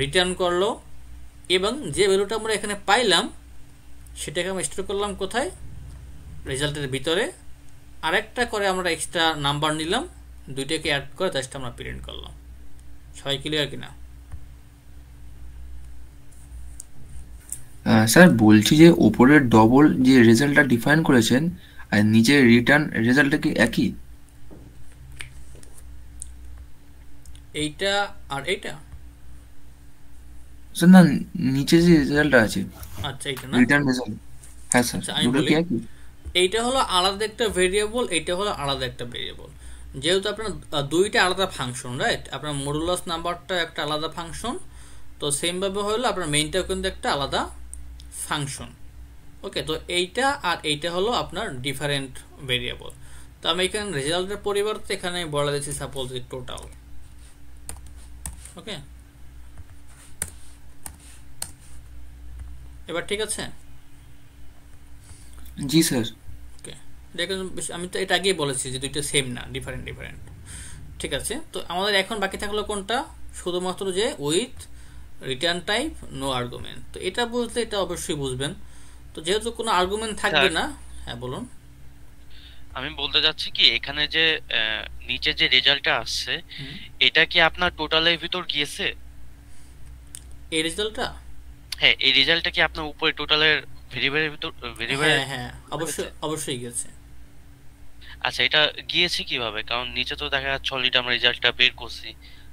রিটার্ন করলো, এবং যে ভ্যালুটা আমরা এখানে পাইলাম সেটাকে আমরা স্টোর করলাম কোথায়? রেজাল্টের ভিতরে। আরেকটা করে আমরা এক্সট্রা নাম্বার নিলাম, দুইটাকে অ্যাড করে জাস্ট আমরা প্রিন্ট করলাম। সবাই ক্লিয়ার কিনা? স্যার বলছি যে ওপরের ডবল যে রেজাল্টটা ডিফাইন করেছেন আর নিচের রিটার্ন রেজাল্টটা কি একই? এইটা আর এইটা? স্যার না, নিচে যে রেজাল্টটা আছে আচ্ছা, এইটা না রিটার্ন রেজাল্ট। হ্যাঁ স্যার, আচ্ছা, আমি দুটো বলি কি একই? এইটা হলো আলাদা একটা ভেরিয়েবল, এইটা হলো আলাদা একটা ভেরিয়েবল। যেহেতু আপনার দুইটা আলাদা ফাংশন, রাইট? আপনার মডুলাস নাম্বারটা একটা আলাদা ফাংশন, তো সেম ভাবে হলো আপনার মেইনটাও কিন্তু একটা আলাদা ফাংশন। ওকে, তো এইটা আর এইটা হলো আপনার ডিফারেন্ট ভেরিয়েবল। তো আমি এখানে রেজাল্টের পরিবর্তে এখানে বলে দিচ্ছি সাপোজ টোটাল। ওকে, এবার ঠিক আছে? জি স্যার। ওকে, দেখুন আমি তো এটা আগেই বলেছি যে দুইটা সেম না, ডিফারেন্ট ডিফারেন্ট। ঠিক আছে, তো আমাদের এখন বাকি থাকলো কোনটা? শুধুমাত্র যে with return type no argument. তো এটা বুঝলে এটা অবশ্যই বুঝবেন। তো যেহেতু কোনো আর্গুমেন্ট থাকবে স্যার না, হ্যাঁ বলুন। আমি বলতে যাচ্ছি কি এখানে যে নিচে যে রেজাল্টটা আসছে হুম, এটা কি আপনার টোটালের ভিতর গিয়েছে? এই রেজাল্টটা, হ্যাঁ, এই রেজাল্টটা কি আপনার উপরে টোটালের ভেরিয়েবলের ভিতর হ্যাঁ ভেরিয়েবলের হ্যাঁ অবশ্যই অবশ্যই গেছে। আচ্ছা, এটা গিয়েছে কিভাবে? কারণ নিচে তো দেখা যাচ্ছে অলরেডি আমরা রেজাল্টটা বের করছি,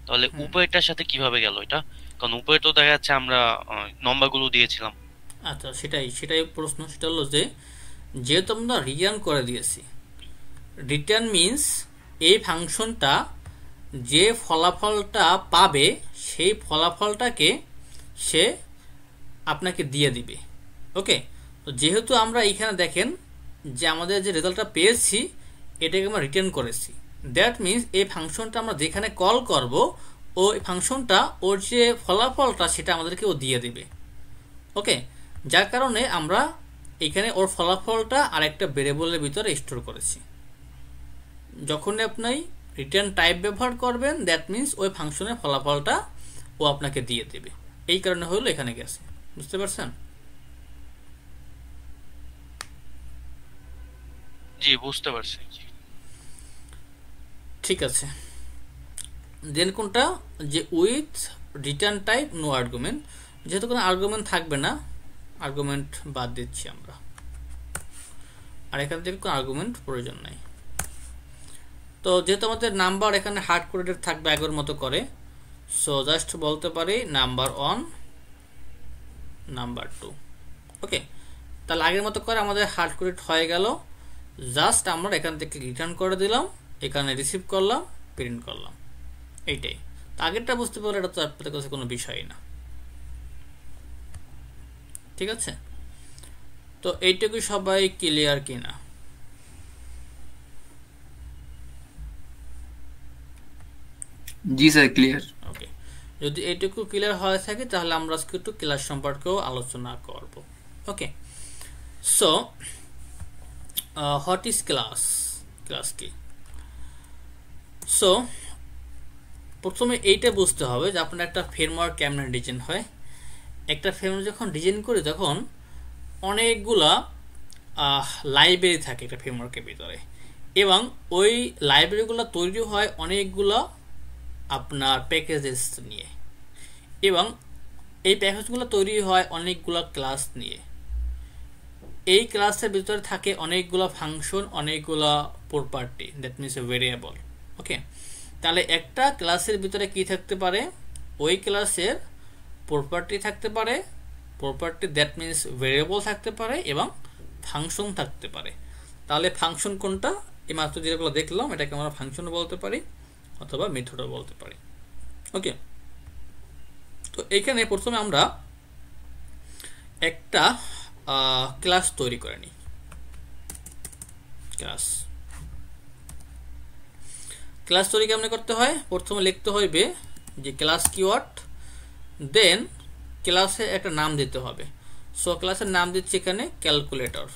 তাহলে হুম, উপরেরটার সাথে কিভাবে গেল এটা? কারণ উপরে তো দেখা যাচ্ছে আমরা নম্বরগুলো দিয়েছিলাম। আচ্ছা, সেটাই সেটাই প্রশ্ন। সেটা হলো যে যেহেতু আমরা রিটার্ন করে দিয়েছি, রিটার্ন মিন্স এই ফাংশনটা যে ফলাফলটা পাবে সেই ফলাফলটাকে সে আপনাকে দিয়ে দিবে। ওকে, তো যেহেতু আমরা এখানে দেখেন যে আমাদের যে রেজাল্টটা পেয়েছি এটাকে আমরা রিটার্ন করেছি, দ্যাট মিন্স এই ফাংশনটা আমরা যেখানে কল করব ওই ফাংশনটা ওর যে ফলাফলটা সেটা আমাদেরকে ও দিয়ে দিবে। ওকে, যার কারণে আমরা এখানে ওর ফলাফলটা আরেকটা ভেরিয়েবলের ভিতরে স্টোর করেছি। যখনই আপনি রিটার্ন টাইপ ব্যবহার করবেন দ্যাট মিন্স ওই ফাংশনের ফলাফলটা ও আপনাকে দিয়ে দেবে। এই কারণে হলো এখানে গেছে। বুঝতে পারছেন? জি, বুঝতে পারছি। ঠিক আছে, দেন কোনটা? যে with return type no argument. যেহেতু কোনো আর্গুমেন্ট থাকবে না, আর্গুমেন্ট বাদ দিচ্ছি আমরা, আর এখান থেকে কোনো আর্গুমেন্ট প্রয়োজন নাই। তো যেহেতু আমাদের নাম্বার এখানে হার্ড কোডেড থাকবে আগের মতো করে, সো জাস্ট বলতে পারি নাম্বার 1 নাম্বার 2। ওকে, তাহলে আগের মতো করে আমাদের হার্ড কোডেড হয়ে গেল। জাস্ট আমরা এখান থেকে রিটার্ন করে দিলাম, এখানে রিসিভ করলাম, প্রিন্ট করলাম, এইটাই। তো আগেরটা বুঝতে পারলে এটা তো আপনাদের কাছে কোনো বিষয়ই না। ঠিক আছে, তো এইটুকু সবাই ক্লিয়ার কিনা? জি স্যার, ক্লিয়ার। ওকে, যদি এইটুকু ক্লিয়ার হয়ে থাকে তাহলে আমরা আজকে একটু ক্লাস সম্পর্কেও আলোচনা করব। Okay, so what is class? Class কি? সো প্রথমে এইটা বুঝতে হবে যে আপনার একটা ফ্রেমওয়ার্ক কেমন ডিজাইন হয়। একটা ফ্রেমওয়ার্ক যখন ডিজাইন করি তখন অনেকগুলা লাইব্রেরি থাকে একটা ফ্রেমওয়ার্কের ভিতরে, এবং ওই লাইব্রেরিগুলো তৈরি হয় অনেকগুলো আপনার প্যাকেজেস নিয়ে, এবং এই প্যাকেজগুলো তৈরি হয় অনেকগুলো ক্লাস নিয়ে। এই ক্লাসের ভিতরে থাকে অনেকগুলো ফাংশন, অনেকগুলো property, that means a variable. Okay, তাহলে একটা ক্লাসের ভিতরে কি থাকতে পারে? ওই ক্লাসের প্রপার্টি থাকতে পারে, প্রপার্টি দ্যাট মিনস ভেরিয়েবল থাকতে পারে, এবং ফাংশন থাকতে পারে। তাহলে ফাংশন কোনটা? এই মাত্র যেগুলো দেখলাম এটাকে আমরা ফাংশনও বলতে পারি অথবা মেথডও বলতে পারি। ওকে, তো এখানে প্রথমে আমরা একটা ক্লাস তৈরি করে নিই। ক্লাস তৈরি কেমন করতে হয়? প্রথমে লিখতে হইবে যে ক্লাস কিওয়ার্ড, দেন ক্লাসে একটা নাম দিতে হবে। সো ক্লাসের নাম দিচ্ছি এখানে ক্যালকুলেটর।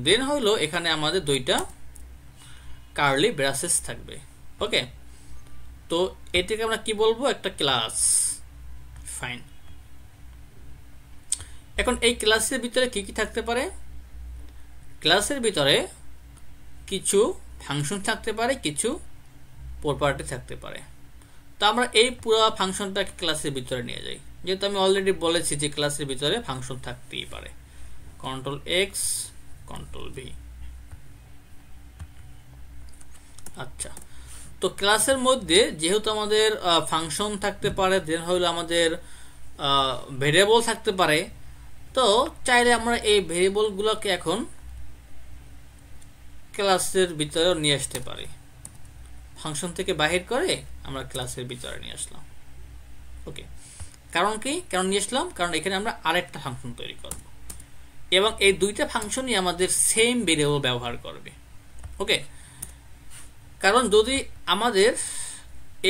দেন হইলো এখানে আমাদের দুইটা কার্লি ব্রাসেস থাকবে। ওকে, তো এটাকে আমরা কি বলবো? একটা ক্লাস। ফাইন। এখন এই ক্লাসের ভিতরে কি কি থাকতে পারে? ক্লাসের ভিতরে কিছু ফাংশন থাকতে পারে, কিছু প্রপার্টি থাকতে পারে। তো আমরা এই পুরো ফাংশনটাকে ক্লাসের ভিতরে নিয়ে যাই, যেহেতু আমি অলরেডি বলেছি যে ক্লাসের ভিতরে ফাংশন থাকতেই পারে। Control x, control V. আচ্ছা, তো ক্লাসের মধ্যে যেহেতু আমাদের ফাংশন থাকতে পারে, দেন হলো আমাদের ভেরিয়েবল থাকতে পারে, তো চাইলে আমরা এই ভেরিয়েবলগুলোকে এখন ক্লাসের ভিতরে নিয়ে আসতে পারি। ফাংশন থেকে বাহির করে আমরা ক্লাসের ভিতরে নিয়ে আসলাম। ওকে, কারণ কি কারণ নিয়ে আসলাম, কারণ এখানে আমরা আরেকটা ফাংশন তৈরি করব এবং এই দুইটা ফাংশনই আমাদের সেম ভেরিয়েবল ব্যবহার করবে। ওকে, কারণ যদি আমাদের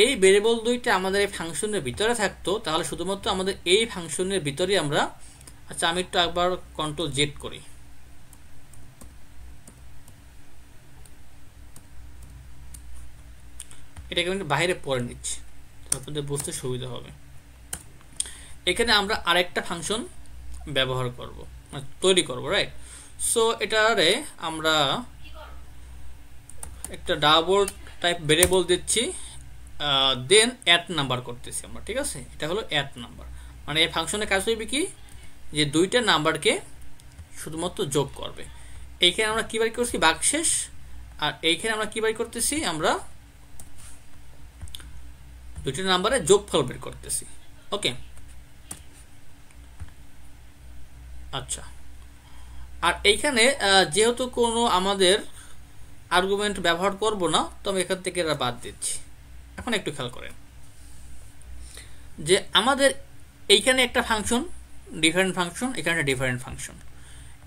এই ভেরিয়েবল দুইটা আমাদের এই ফাংশনের ভিতরে থাকতো তাহলে শুধুমাত্র আমাদের এই ফাংশনের ভিতরে আমরা, আচ্ছা আমি একটু একবার কন্ট্রোল জেড করি, এটাকে আমি বাইরে পড়ে নিচ্ছি আপনাদের বুঝতে সুবিধা হবে। এখানে আমরা আরেকটা ফাংশন ব্যবহার করব, তৈরি করব, রাইট? সো এটারে আমরা একটা ডাবল টাইপ ভেরিয়েবল দিচ্ছি, দেন অ্যাড নাম্বার করতেছি আমরা, ঠিক আছে? এটা হলো অ্যাড নাম্বার, মানে এই ফাংশনের কাজ হইবে কি যে দুইটা নাম্বারকে শুধুমাত্র যোগ করবে। এইখানে আমরা কি বাই করছি ভাগশেষ, আর এইখানে আমরা কি বাই করতেছি, আমরা দুইটা নাম্বারে যোগফল বের করতেছি। ওকে, আচ্ছা, আর এইখানে যেহেতু কোনো আমাদের আর্গুমেন্ট ব্যবহার করব না, তো আমি এখান থেকে এটা বাদ দিচ্ছি। এখন একটু খেয়াল করেন যে আমাদের এইখানে একটা ফাংশন ডিফারেন্ট ফাংশন, এখানে ডিফারেন্ট ফাংশন।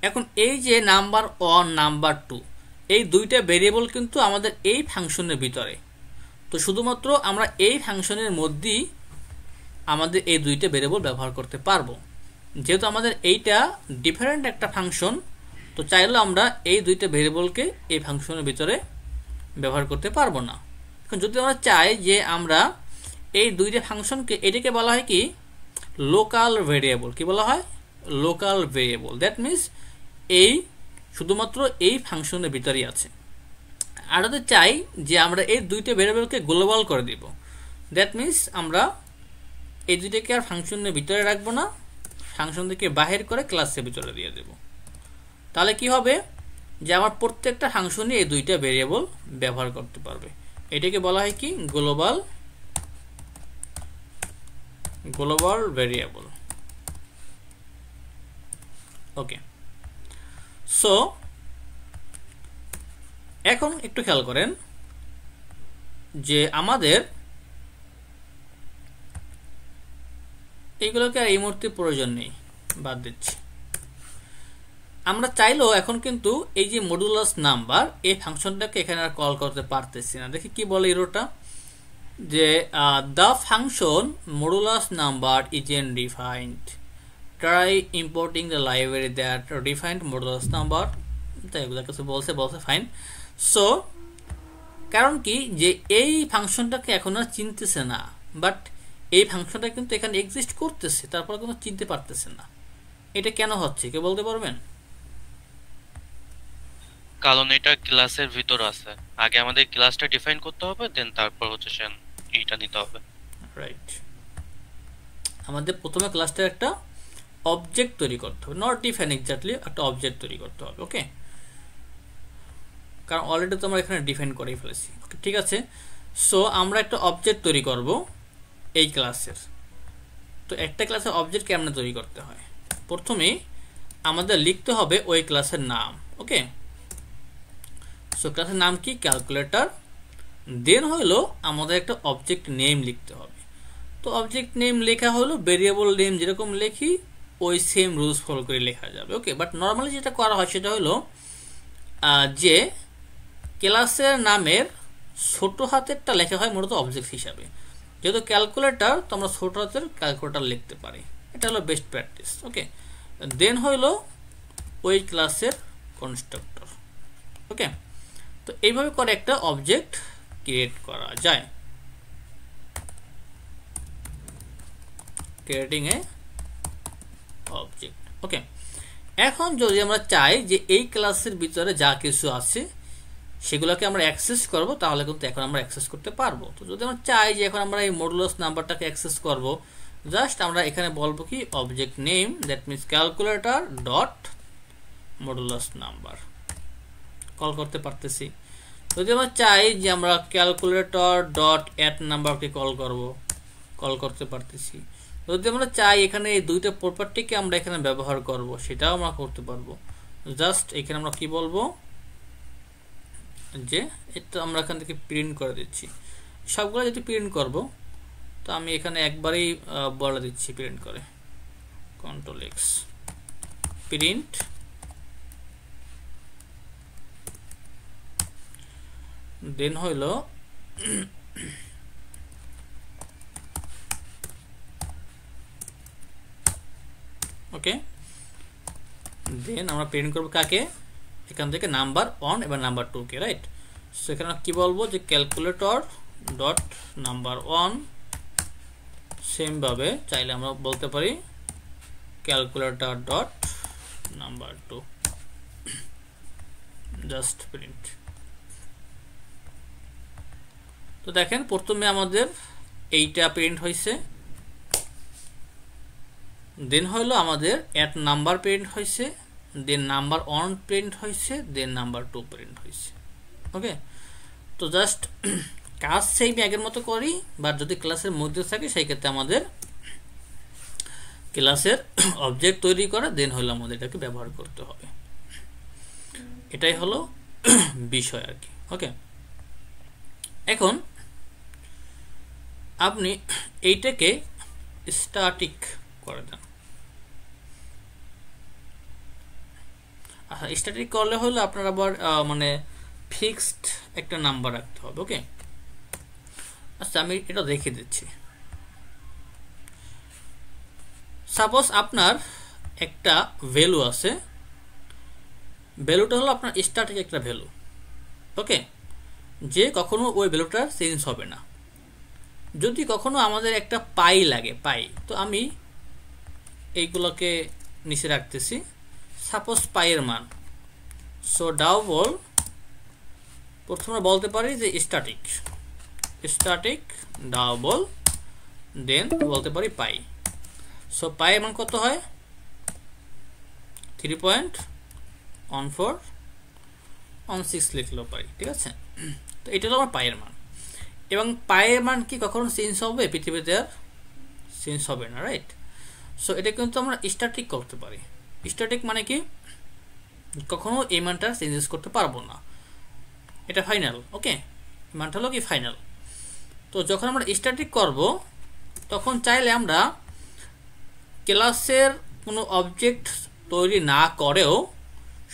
এখন এই যে নাম্বার 1 নাম্বার 2 এই দুইটা ভেরিয়েবল কিন্তু আমাদের এই ফাংশনের ভিতরে, তো শুধুমাত্র আমরা এই ফাংশনের মধ্যেই আমাদের এই দুইটা ভেরিয়েবল ব্যবহার করতে পারবো। যেহেতু আমাদের এইটা ডিফারেন্ট একটা ফাংশন, তো চাইলে আমরা এই দুইটা ভেরিয়েবলকে এই ফাংশনের ভিতরে ব্যবহার করতে পারবো না। এখন যদি আমরা চাই যে আমরা এই দুইটা ফাংশনকে, এটাকে বলা হয় কি লোকাল ভেরিয়েবল, কি বলা হয় লোকাল ভেরিয়েবল। দ্যাট মিনস এই শুধুমাত্র এই ফাংশনের ভিতরেই আছে। আর যদি চাই যে আমরা এই দুইটা ভেরিয়েবলকে গ্লোবাল করে দিব, দ্যাট মিনস আমরা এই দুইটাকে আর ফাংশনের ভিতরে রাখবো না, ফাংশন থেকে বাহির করে ক্লাসের ভিতরে দিয়ে দেব। তাহলে কি হবে যে আমার প্রত্যেকটা ফাংশনে এই দুইটা ভেরিয়েবল ব্যবহার করতে পারবে। এটাকে বলা হয় কি গ্লোবাল ভেরিয়েবল। ওকে, সো এখন একটু খেয়াল করেন যে আমাদের এইগুলোকে আর এই মুহূর্তে প্রয়োজন নেই, বাদ দিচ্ছি। আমরা চাইলেও এখন কিন্তু এই যে মডুলাস নাম্বার এই ফাংশনটাকে এখানে আর কল করতে পারতেছি না। দেখি কি বলে এরোটা, যে the function modulus number is defined, try importing the library that defined modulus number, তাই এগুলো কিছু বলছে ফাইন। সো কারণ কি যে এই ফাংশনটাকে এখন আর চিনতেছে না, বাট এই ফাংশনটা কিন্তু এখানে এক্সিস্ট করতেছে, তারপর কিন্তু চিনতে পারতেছে না। এটা কেন হচ্ছে কে বলতে পারবেন? কারণ এটা ক্লাসের ভিতর আছে, আগে আমাদের ক্লাসটা ডিফাইন করতে হবে, দেন তারপর হচ্ছে এইটা নিতে হবে। রাইট, আমাদের প্রথমে ক্লাসটার একটা অবজেক্ট তৈরি করতে হবে, নট ডিফাইন এক্স্যাক্টলি, একটা অবজেক্ট তৈরি করতে হবে। ওকে, কারণ অলরেডি তো আমরা এখানে ডিফাইন করেই ফেলেছি। ওকে, ঠিক আছে। সো আমরা একটা অবজেক্ট তৈরি করব এই ক্লাসের। তো একটা ক্লাসের অবজেক্ট কেমনে তৈরি করতে হয়, প্রথমে আমাদের লিখতে হবে ওই ক্লাসের নাম। ওকে, সো ক্লাসের নাম কি ক্যালকুলেটর, দেন হলো আমাদের একটা অবজেক্ট নেম লিখতে হবে। তো অবজেক্ট নেম লেখা হলো ভেরিয়েবল নেম যেরকম লিখি ওই সেম রুলস ফলো করে লেখা যাবে। ওকে, বাট নর্মালি যেটা করা হয় সেটা হলো যে ক্লাসের নামের ছোট হাতেরটা লেখা হয় মূলত অবজেক্ট হিসাবে। যেহেতু ক্যালকুলেটর তো আমরা ছোট হাতের ক্যালকুলেটর লিখতে পারি, এটা হলো বেস্ট প্র্যাকটিস। ওকে, দেন হলো ওই ক্লাসের কনস্ট্রাক্টর। ওকে, তো এইভাবে করে একটা অবজেক্ট ক্রিয়েট করা যায়, ক্রিয়েটিং এ অবজেক্ট। ওকে, এখন যদি আমরা চাই যে এই ক্লাসের ভিতরে যা কিছু আছে সেগুলোকে আমরা অ্যাক্সেস করব, তাহলে কিন্তু এখন আমরা অ্যাক্সেস করতে পারবো। তো যদি আমরা চাই যে এখন আমরা এই মডুলাস নাম্বারটাকে অ্যাক্সেস করব, জাস্ট আমরা এখানে বলবো কি object name, that means calculator dot modulus number, call করতে পারতেছি। যদি আমরা চাই যে আমরা ক্যালকুলেটর ডট অ্যাড নাম্বারকে কল করতে পারতেছি। যদি আমরা চাই এখানে এই দুইটা প্রপার্টিকে আমরা এখানে ব্যবহার করব, সেটাও আমরা করতে পারবো। জাস্ট এখানে আমরা কি বলবো যে এটা আমরা এখান থেকে প্রিন্ট করে দিচ্ছি। সবগুলো যদি প্রিন্ট করব, তো আমি এখানে একবারেই বলে দিচ্ছি প্রিন্ট করে, কন্ট্রোল এক্স প্রিন্ট দেন হইল ওকে, দেন আমরা প্রিন্ট করব কাকে, এখান থেকে নাম্বার 1 এবং নাম্বার 2 কে, রাইট। সো এখানে কি বলবো যে ক্যালকুলেটর ডট নাম্বার 1, সেম ভাবে চাইলে আমরা বলতে পারি calculator dot number 2, just print. তো দেখেন প্রথমে আমাদের এইটা প্রিন্ট হয়েছে, দেন হলো আমাদের এট নাম্বার প্রিন্ট হয়েছে, দেন নাম্বার 1 প্রিন্ট হয়েছে, দেন নাম্বার 2 প্রিন্ট হয়েছে। ওকে, তো জাস্ট কাজ সেম আগের মতো করি, বাট যদি ক্লাসের মধ্যে থাকে সেই ক্ষেত্রে আমাদের ক্লাসের অবজেক্ট তৈরি করা, দেন হলো আমাদের এটাকে ব্যবহার করতে হবে। এটাই হলো বিষয় আর কি। ওকে, এখন আপনি এইটাকে স্ট্যাটিক করে দেন। আচ্ছা, স্ট্যাটিক করলে হলো আপনার আবার মানে ফিক্সড একটা নাম্বার রাখতে হবে। ওকে, আচ্ছা আমি এটা দেখে দিচ্ছি। সাপোজ আপনার একটা ভ্যালু আছে, ভ্যালুটা হলো আপনার স্ট্যাটিক একটা ভ্যালু। ওকে, যে কখনো ওই ভ্যালুটা চেঞ্জ হবে না। যদি কখনো আমাদের একটা পাই লাগে, পাই, তো আমি এইগুলোকে নিচে রাখতেছি। সাপোজ পাইয়ের মান, সো ডাবল প্রথমে বলতে পারি যে স্ট্যাটিক, স্ট্যাটিক ডাবল, দেন বলতে পারি পাই। সো পাইয়ের মান কত হয়, 3.1416 লিখলেও পারি, ঠিক আছে। তো এটা হলো আমার পাইয়ের মান, এবং পাইয়ের মান কি কখনো চেঞ্জ হবে? পৃথিবীতে আর চেঞ্জ হবে না, রাইট। সো এটা কিন্তু আমরা স্ট্যাটিক করতে পারি। স্ট্যাটিক মানে কি, কখনো এই মানটা চেঞ্জেস করতে পারবো না, এটা ফাইনাল। ওকে, মানটা হলো কি ফাইনাল। তো যখন আমরা স্ট্যাটিক করব তখন চাইলে আমরা ক্লাসের কোনো অবজেক্ট তৈরি না করেও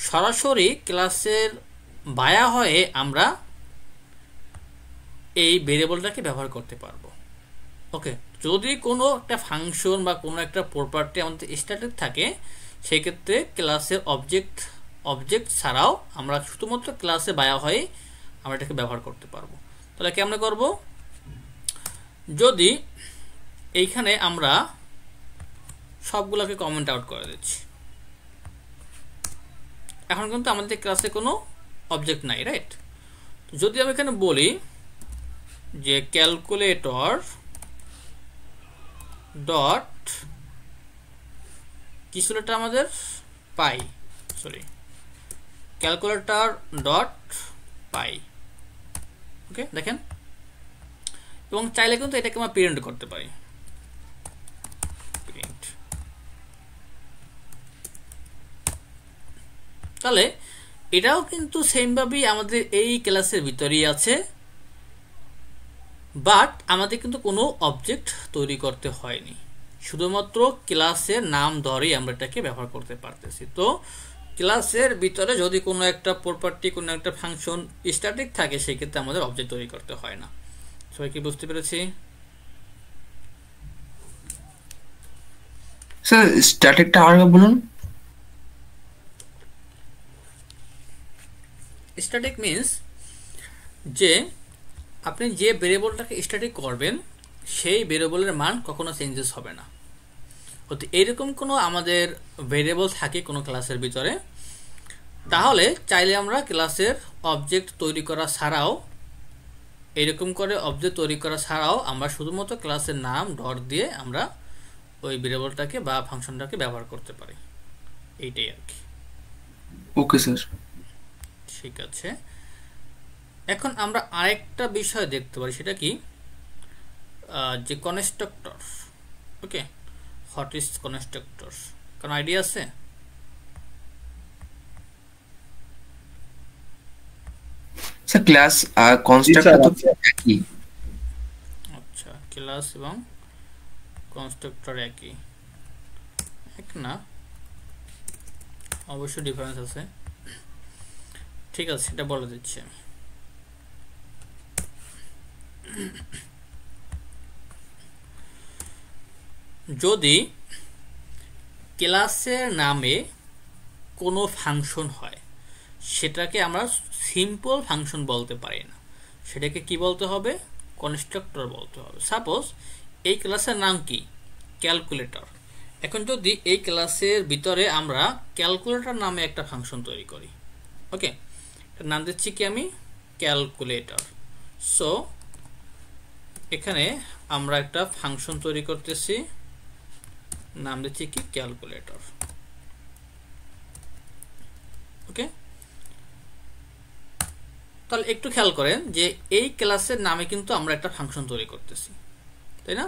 সরাসরি ক্লাসের বায়া হয়ে আমরা এই ভেরিয়েবলটাকে ব্যবহার করতে পারবো। ওকে, যদি কোনো একটা ফাংশন বা কোনো একটা প্রপার্টি আমাদের স্ট্যাটিক থাকে, সেই ক্ষেত্রে ক্লাসের অবজেক্ট ছাড়াও আমরা শুধুমাত্র ক্লাসে বায়া হয়ে আমরা এটাকে ব্যবহার করতে পারবো। তাহলে কেমন করব, যদি এইখানে আমরা সবগুলোকে কমেন্ট আউট করে দিচ্ছি, এখন কিন্তু আমাদের ক্লাসে কোনো অবজেক্ট নাই, রাইট। যদি আমি এখানে বলি যে ক্যালকুলেটর ডট কি ছিল এটা আমাদের পাই, সরি ক্যালকুলেটর ডট পাই। ওকে, দেখেন, এবং চাইলে কিন্তু এটাকে আমরা প্রিন্ট করতে পারি, প্রিন্ট। তাহলে এটাও কিন্তু সেম ভাবেই আমাদের এই ক্লাসের ভিতরেই আছে, বাট আমাদের কিন্তু কোনো অবজেক্ট তৈরি করতে হয়নি, শুধুমাত্র ক্লাসের নাম ধরেই আমরা এটাকে ব্যবহার করতে পারতেছি। তো ক্লাসের ভিতরে যদি কোনো একটা প্রপার্টি, কোনো একটা ফাংশন স্ট্যাটিক থাকে, সেই ক্ষেত্রে আমাদের অবজেক্ট তৈরি করতে হয় না। সবাই কি বুঝতে পেরেছি? স্যার স্ট্যাটিকটা আরেকবার বলুন। স্ট্যাটিক মিন্স যে আপনি যে ভেরিয়েবলটাকে স্ট্যাটিক করবেন সেই ভেরিয়েবলের মান কখনো চেঞ্জেস হবে না। এইরকম কোনো আমাদের ভেরিয়েবল থাকে কোনো ক্লাসের ভিতরে, তাহলে চাইলে আমরা ক্লাসের অবজেক্ট তৈরি করা ছাড়াও, এরকম করে অবজেক্ট তৈরি করা ছাড়াও আমরা শুধুমাত্র ক্লাসের নাম ডট দিয়ে আমরা ওই ভেরিয়েবলটাকে বা ফাংশনটাকে ব্যবহার করতে পারি, এইটাই আর কি। ওকে স্যার, ঠিক আছে। এখন আমরা আরেকটা বিষয় দেখতে পারি, সেটা কি, যে constructor. Okay, what is constructor, কোন আইডিয়া আছে? স্যার ক্লাস আর কনস্ট্রাক্টর তো একই। আচ্ছা, ক্লাস এবং কনস্ট্রাক্টর একই, এক না, অবশ্যই ডিফারেন্স আছে। ঠিক আছে, এটা বলে দিচ্ছি আমি। যদি ক্লাসের নামে কোনো ফাংশন হয়, সেটাকে আমরা সিম্পল ফাংশন বলতে পারি না, সেটাকে কি বলতে হবে? কনস্ট্রাক্টর বলতে হবে। সাপোজ এই ক্লাসের নাম কি? ক্যালকুলেটর। এখন যদি এই ক্লাসের ভিতরে আমরা ক্যালকুলেটর নামে একটা ফাংশন তৈরি করি, ওকে, এটার নাম দিচ্ছি কি আমি? ক্যালকুলেটর। সো এখানে আমরা একটা ফাংশন তৈরি করতেছি, নাম দিচ্ছি কি? ক্যালকুলেটর। ওকে, তাহলে একটু খেয়াল করেন যে এই ক্লাসের নামে কিন্তু আমরা একটা ফাংশন তৈরি করতেছি, তাই না?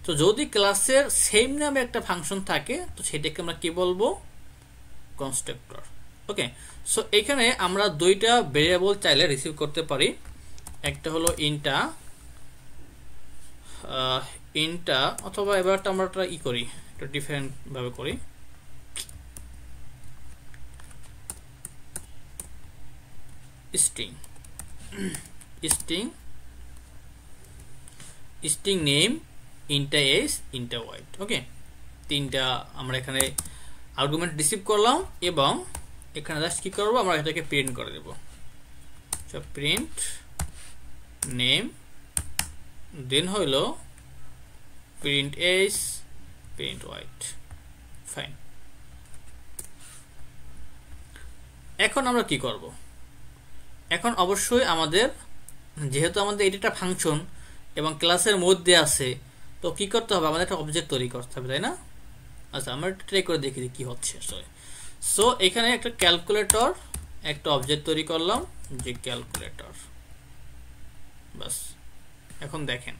তো যদি ক্লাসের সেম নামে একটা ফাংশন থাকে, তো সেটাকে আমরা কি বলবো? কনস্ট্রাক্টর। ওকে, সো এখানে আমরা দুইটা ভেরিয়েবল চাইলে রিসিভ করতে পারি। একটা হলো ইনটা, অথবা এবারটা আমরা ই করি, একটু ডিফারেন্ট ভাবে করি। স্ট্রিং নেম, ইনটা এস, ইনটা ওয়াইড। ওকে, তিনটা আমরা এখানে আর্গুমেন্ট রিসিভ করলাম এবং এখানে জাস্ট কি করবো? আমরা এটাকে প্রিন্ট করে দেব। প্রিন্ট নেম, দেন হইল print S, print wide. Fine. এখন আমরা কি করব? এখন অবশ্যই আমাদের, যেহেতু আমাদের এটা একটা ফাংশন এবং ক্লাসের মধ্যে আছে, তো কি করতে হবে? আমাদের একটা অবজেক্ট তৈরি করতে হবে, তাই না? আচ্ছা, আমরা ট্রাই করে দেখি কি হচ্ছে। সো এখানে একটা ক্যালকুলেটর, একটা অবজেক্ট তৈরি করলাম যে ক্যালকুলেটর, বাস। এখন দেখেন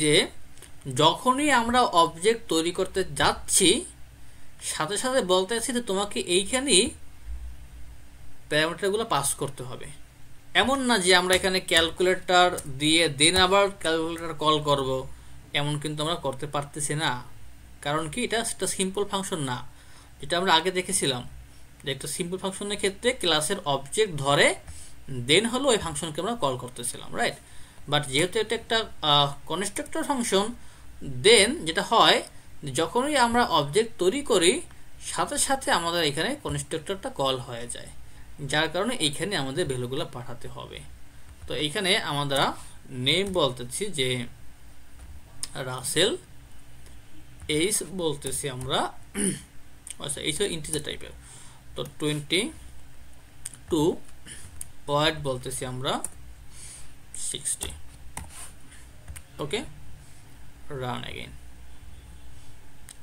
যে যখনই আমরা অবজেক্ট তৈরি করতে যাচ্ছি, সাথে সাথে বলতে আছি যে তোমাকে এইখানেই প্যারামিটারগুলো পাস করতে হবে। এমন না যে আমরা এখানে ক্যালকুলেটর দিয়ে দেন আবার ক্যালকুলেটর কল করব, এমন কিন্তু আমরা করতে পারতেছি না। কারণ কি? এটা একটা সিম্পল ফাংশন না, যেটা আমরা আগে দেখেছিলাম যে একটা সিম্পল ফাংশনের ক্ষেত্রে ক্লাসের অবজেক্ট ধরে দেন হলো ওই ফাংশনকে আমরা কল করতেছিলাম, রাইট? বাট যেহেতু এটা একটা কনস্ট্রাক্টর ফাংশন, দেন যেটা হয় যখনই আমরা অবজেক্ট তৈরি করি, সাথে সাথে আমাদের এখানে কনস্ট্রাক্টরটা কল হয়ে যায়, যার কারণে এইখানে আমাদের ভ্যালুগুলো পাঠাতে হবে। তো এইখানে আমরা নেম বলতেছি যে রাসেল, এইজ বলতেছি আমরা, আচ্ছা এইজ ইন্টিজার টাইপের, তো 22, ওয়াইড বলতেছি আমরা 60। ওকে, রান এগেইন।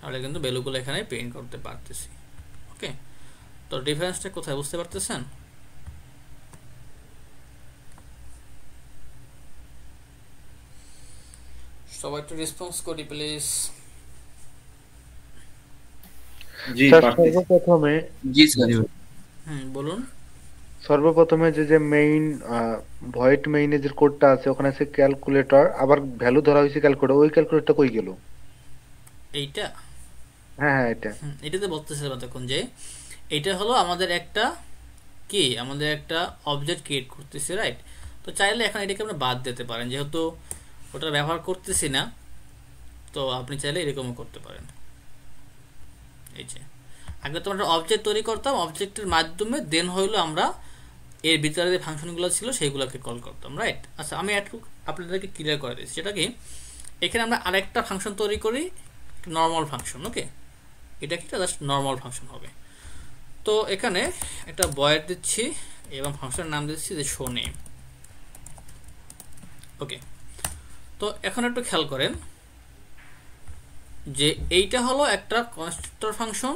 আমরা কিন্তু ভ্যালুগুলো এখানে প্রিন্ট করতে পারতেছি। ওকে, তো ডিফারেন্সটা কোথায় বুঝতে পারতেছেন? সবাই একটু রেসপন্স করি প্লিজ। জি, পারতেছি। সর্বপ্রথমে জি স্যার। বলুন। সর্বপ্রথমে যে মেইন ভয়েড মেইনে যে কোডটা আছে, ওখানে আছে ক্যালকুলেটর, আবার ভ্যালু ধরা হয়েছে ক্যালকুলেটর, ওই ক্যালকুলেটরটা কই গেল? এইটা হ্যাঁ এটা এটাতে বলতেছিলাম তখন যে এটা হলো আমাদের একটা কি, আমাদের একটা অবজেক্ট ক্রিয়েট করতেছি, রাইট? তো চাইলে এখন এটাকে আমরা বাদ দিতে পারেন, যেহেতু ওটা ব্যবহার করতেছি না, তো আপনি চাইলে এরকমও করতে পারেন। এই যে আগে তো আমরা অবজেক্ট তৈরি করতাম, অবজেক্টের মাধ্যমে দেন হইলো আমরা এর ভিতরে যে ফাংশনগুলো ছিল সেইগুলোকে কল করতাম, রাইট? আচ্ছা, আমি একটু আপনাদেরকে ক্লিয়ার করে দিচ্ছি। সেটা কি, এখানে আমরা আরেকটা ফাংশন তৈরি করি, নর্মাল ফাংশন। ওকে, এটা কি জাস্ট নর্মাল ফাংশন হবে। তো এখানে একটা ভয়েড দিচ্ছি এবং ফাংশনের নাম দিচ্ছি যে শো নেম। ওকে, তো এখন একটু খেয়াল করেন যে এইটা হলো একটা কনস্ট্রাক্টর ফাংশন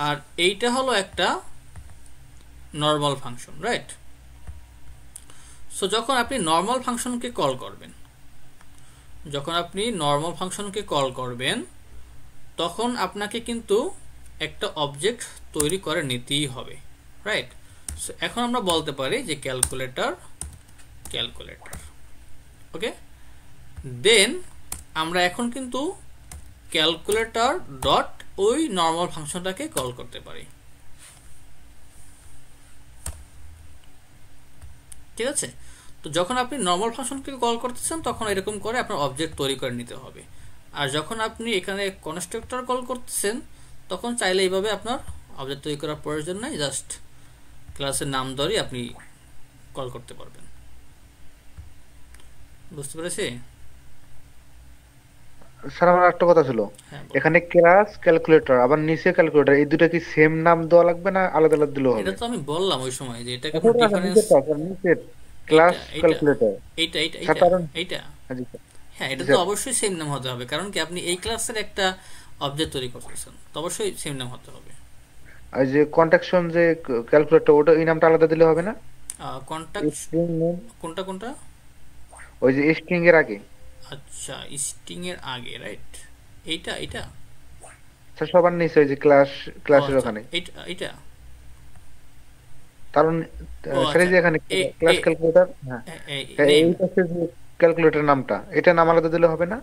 আর এইটা হলো একটা নর্মাল ফাংশন, রাইট? সো যখন আপনি নর্মাল ফাংশনকে কল করবেন, তখন আপনাকে কিন্তু একটা অবজেক্ট তৈরি করে নিতেই হবে, রাইট? সো এখন আমরা বলতে পারি যে ক্যালকুলেটর ওকে, দেন আমরা এখন কিন্তু ক্যালকুলেটর ডট ওই নর্মাল ফাংশনটাকে কল করতে পারি। ঠিক আছে, তো যখন আপনি নর্মাল ফাংশনকে কল করতেছেন তখন এরকম করে আপনার অবজেক্ট তৈরি করে নিতে হবে। আর যখন আপনি এখানে কনস্ট্রাক্টর কল করতেছেন তখন চাইলে এইভাবে আপনার অবজেক্ট তৈরি করার প্রয়োজন নাই, জাস্ট ক্লাসের নাম ধরে আপনি কল করতে পারবেন। বুঝতে পেরেছি? স্যার আমার একটা কথা ছিল, হ্যাঁ, বলুন। এখানে ক্লাস ক্যালকুলেটর আবার নিচে ক্যালকুলেটর, এই দুটো কি সেম নাম দেওয়া লাগবে না আলাদা আলাদা দিলেও এটা হবে? তো আমি বললাম ওই সময় যে এটা আচ্ছা, কোনো না, না, ডিফারেন্স। নিচেরটা, স্যার, নিচের ক্লাস এইটা ক্যালকুলেটর। এইটা এইটা স্যার এইটা কারণ এইটা হ্যাঁ, জি, স্যার। হ্যাঁ, এটা জি, তো স্যার। অবশ্যই সেম নাম হতে হবে, কারণ কি আপনি এই ক্লাসের একটা অবজেক্ট তৈরি করতেছেন, তো অবশ্যই সেম নাম হতে হবে। আর যে কন্ট্রাকশন যে ক্যালকুলেটর, ওটা এই নামটা আলাদা দিলে হবে না? কন্টাক্ট স্ট্রিং নেম, কোনটা কোনটা? ওই যে স্ট্রিং এর আগে। আচ্ছা, স্ট্রিং এর আগে, রাইট? এইটা এইটা স্যার সবার নিচে ওই যে ক্লাস, ও ক্লাসের আচ্ছা, ওখানে। এইটা এইটা কারণ ও স্যার এই আচ্ছা, যে এখানে এই ক্লাস এই ক্যালকুলেটর, হ্যাঁ, হ্যাঁ, নেম। এই পাশে যে ক্যালকুলেটর নামটা, এটা নাম আলাদা দিলে হবে না?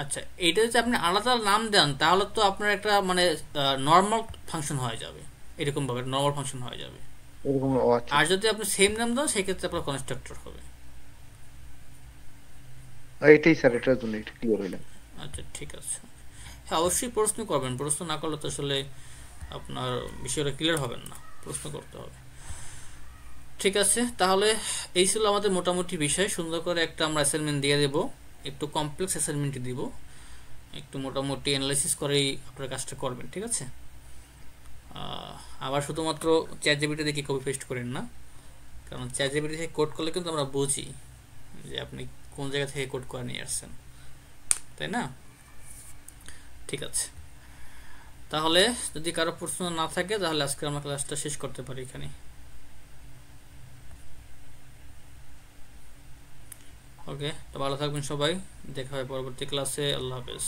আচ্ছা, এইটা যদি আপনি আলাদা নাম দেন তাহলে তো আপনার একটা মানে নর্মাল ফাংশন হয়ে যাবে, এরকম ভাবে নর্মাল ফাংশন হয়ে যাবে। এরকম, ও আচ্ছা। আর যদি আপনি সেম নাম দেন সেক্ষেত্রে আপনার কনস্ট্রাক্টর হবে। এইটাই স্যার, এটার জন্য এটা ক্লিয়ার হইলাম। আচ্ছা, ঠিক আছে। হ্যাঁ, অবশ্যই প্রশ্ন করবেন, প্রশ্ন না করলে তো আসলে আপনার বিষয়টা ক্লিয়ার হবেন না, প্রশ্ন করতে হবে। ঠিক আছে, তাহলে এই ছিল আমাদের মোটামুটি বিষয়। সুন্দর করে একটা আমরা অ্যাসাইনমেন্ট দিয়ে দেব, একটু কমপ্লেক্স অ্যাসাইনমেন্ট দিব, একটু মোটামুটি অ্যানালাইসিস করেই আপনার কাজটা করবেন। ঠিক আছে, আবার শুধুমাত্র চ্যাট জিপিটি দেখে কপি পেস্ট করেন না, কারণ চ্যাট জিপিটি থেকে কোড করলে কিন্তু আমরা বুঝি যে আপনি কোন জায়গা থেকে কোড করে নিয়ে আসছেন, তাই না? ঠিক আছে, তাহলে যদি কারো প্রশ্ন না থাকে তাহলে আজকে আমরা ক্লাসটা শেষ করতে পারি এখানে। ওকে, তো ভালো থাকবেন সবাই, দেখা হয় পরবর্তী ক্লাসে। আল্লাহ হাফেজ।